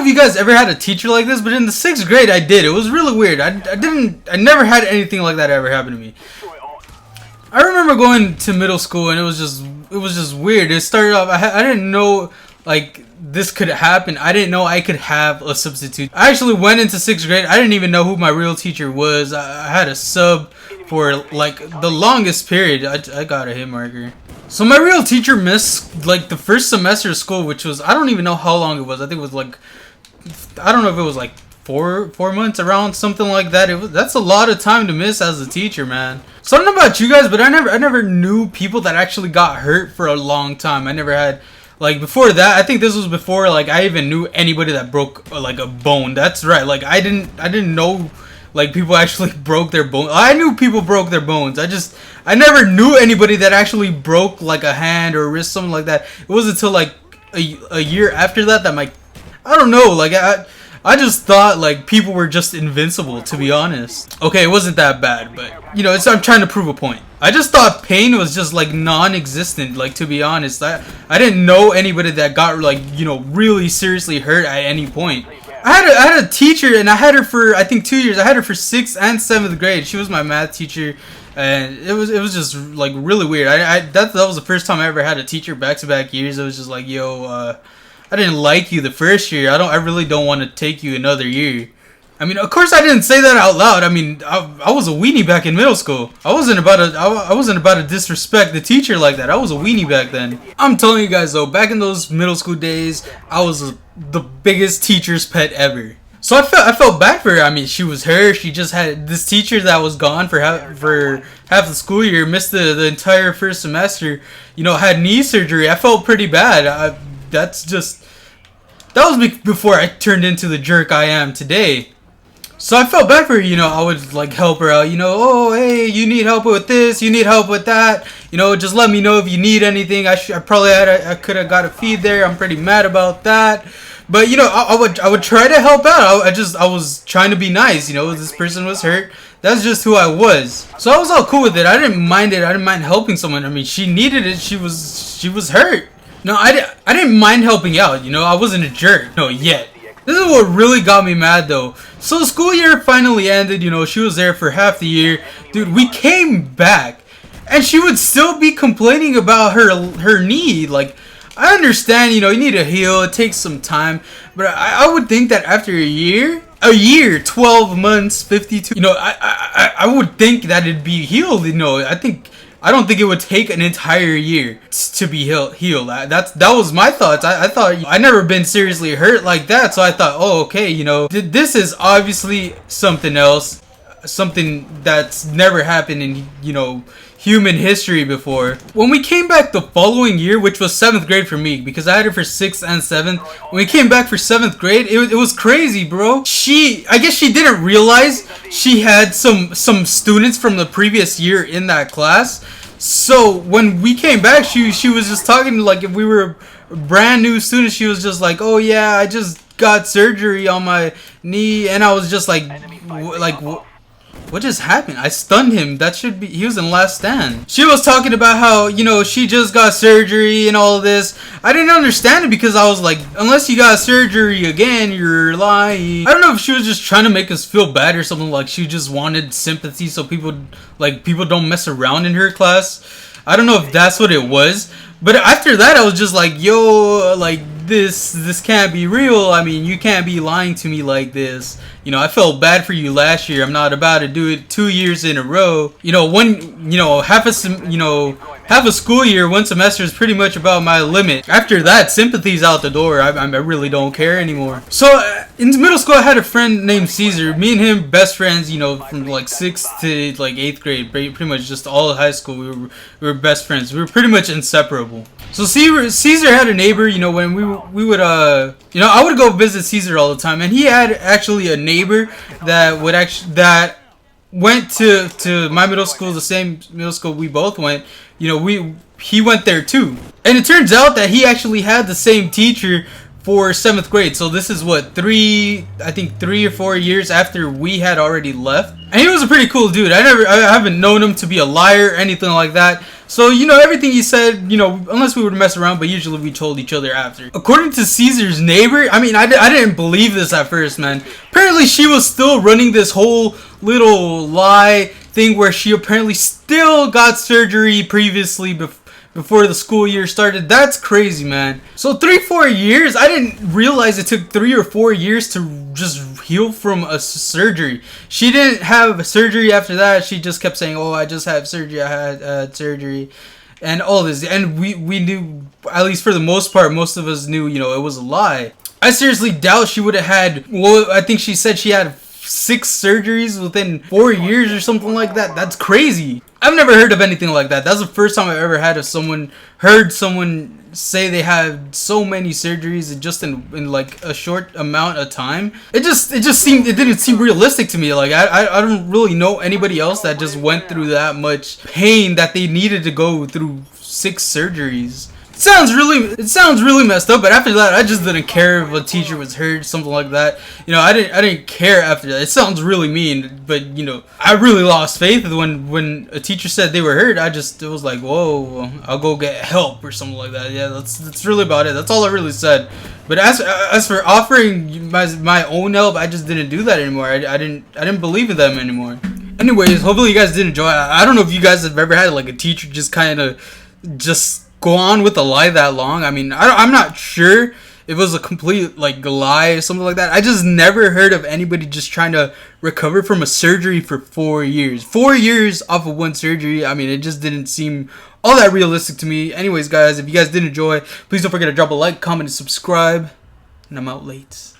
of you guys ever had a teacher like this, but in the 6th grade I did. It was really weird. I never had anything like that ever happen to me. I remember going to middle school and it was just weird. It started off, I didn't know like this could happen. I didn't know I could have a substitute. I actually went into 6th grade. I didn't even know who my real teacher was. I had a sub for like the longest period. I got a hit marker. So my real teacher missed like the first semester of school, which was, I don't even know how long it was. I think it was like, I don't know if it was like four months, around something like that. That's a lot of time to miss as a teacher, man. So I don't know about you guys, but I never knew people that actually got hurt for a long time. I never had, like, before that, I think this was before like I even knew anybody that broke like a bone. That's right. Like I didn't know like people actually broke their bone. I knew people broke their bones. I never knew anybody that actually broke like a hand or a wrist, something like that. It wasn't until like a year after that that I don't know, like I just thought like people were just invincible, to be honest. Okay, it wasn't that bad, but you know, I'm trying to prove a point. I just thought pain was just like non-existent, like, to be honest. I didn't know anybody that got like, you know, really seriously hurt at any point. I had a teacher, and I had her for I think 2 years. I had her for 6th and 7th grade. She was my math teacher, and it was just like really weird. That was the first time I ever had a teacher back-to-back years. It was just like, yo, I didn't like you the first year. I really don't want to take you another year. I mean, of course I didn't say that out loud. I mean, I was a weenie back in middle school. I wasn't about to disrespect the teacher like that. I was a weenie back then. I'm telling you guys though, back in those middle school days, I was the biggest teacher's pet ever. So I felt bad for her. I mean, she was her. She just had this teacher that was gone for half the school year, missed the entire first semester. You know, had knee surgery. I felt pretty bad. That was before I turned into the jerk I am today. So I felt bad for her, you know. I would like help her out, you know. Oh, hey, you need help with this, you need help with that, you know. Just let me know if you need anything. I could have got a feed there. I'm pretty mad about that, but you know, I would try to help out. I was trying to be nice, you know. This person was hurt. That's just who I was. So I was all cool with it. I didn't mind it. I didn't mind helping someone. I mean, she needed it. She was hurt. No, I didn't mind helping out, you know. I wasn't a jerk. No, yet. This is what really got me mad though. So the school year finally ended, you know, she was there for half the year. Dude, we came back and she would still be complaining about her knee. Like, I understand, you know, you need to heal, it takes some time, but I would think that after a year, 12 months, 52, you know, I would think that it'd be healed, you know. I don't think it would take an entire year to be healed. That was my thoughts. I thought I never been seriously hurt like that, so I thought, oh, okay, you know, this is obviously something else, something that's never happened in, you know, human history before. When we came back the following year, which was 7th grade for me, because I had her for 6th and 7th. When we came back for 7th grade, it was crazy, bro. I guess she didn't realize she had some students from the previous year in that class. So when we came back, she was just talking like if we were brand new students. She was just like, oh yeah, I just got surgery on my knee, and I was just like what just happened? I stunned him. He was in Last Stand. She was talking about how, you know, she just got surgery and all this. I didn't understand it because I was like, unless you got surgery again, you're lying. I don't know if she was just trying to make us feel bad or something, like she just wanted sympathy so people don't mess around in her class. I don't know if that's what it was. But after that, I was just like, yo, like, this can't be real. I mean, you can't be lying to me like this. You know, I felt bad for you last year. I'm not about to do it 2 years in a row. You know, half a school year, 1 semester is pretty much about my limit. After that, sympathy's out the door. I really don't care anymore. So in middle school, I had a friend named Caesar. Me and him, best friends, you know, from like 6th to like 8th grade. Pretty much just all of high school, we were best friends. We were pretty much inseparable. So Caesar had a neighbor, you know, when we would, you know, I would go visit Caesar all the time, and he had actually a neighbor that went to my middle school, the same middle school we both went. You know, he went there too, and it turns out that he actually had the same teacher for 7th grade. So this is what, 3 or 4 years after we had already left. And he was a pretty cool dude. I haven't known him to be a liar or anything like that. So, you know, everything he said, you know, unless we would mess around, but usually we told each other after. According to Caesar's neighbor, I mean, I didn't believe this at first, man. Apparently, she was still running this whole little lie thing where she apparently still got surgery previously before the school year started. That's crazy, man. So 3-4 years, I didn't realize it took 3 or 4 years to just heal from a surgery. She didn't have surgery after that. She just kept saying, oh, I just had surgery, I had surgery, and all this. And we knew, at least for the most part, most of us knew, you know, it was a lie. I seriously doubt she would have had, well, I think she said she had 6 surgeries within 4 years or something like that. That's crazy. I've never heard of anything like that. That's the first time I've ever heard someone say they had so many surgeries just in like a short amount of time. It didn't seem realistic to me. Like I don't really know anybody else that just went through that much pain that they needed to go through 6 surgeries. It sounds really messed up, but after that, I just didn't care if a teacher was hurt, something like that. You know, I didn't care after that. It sounds really mean, but you know, I really lost faith when a teacher said they were hurt. It was like, whoa, I'll go get help or something like that. Yeah, that's really about it. That's all I really said. But as for offering my own help, I just didn't do that anymore. I didn't believe in them anymore. Anyways, hopefully you guys did enjoy. I don't know if you guys have ever had like a teacher just kind of just go on with a lie that long. I mean, I'm not sure if it was a complete like lie or something like that. I just never heard of anybody just trying to recover from a surgery for 4 years. 4 years off of one surgery. I mean, it just didn't seem all that realistic to me. Anyways, guys, if you guys did enjoy, please don't forget to drop a like, comment, and subscribe. And I'm out late.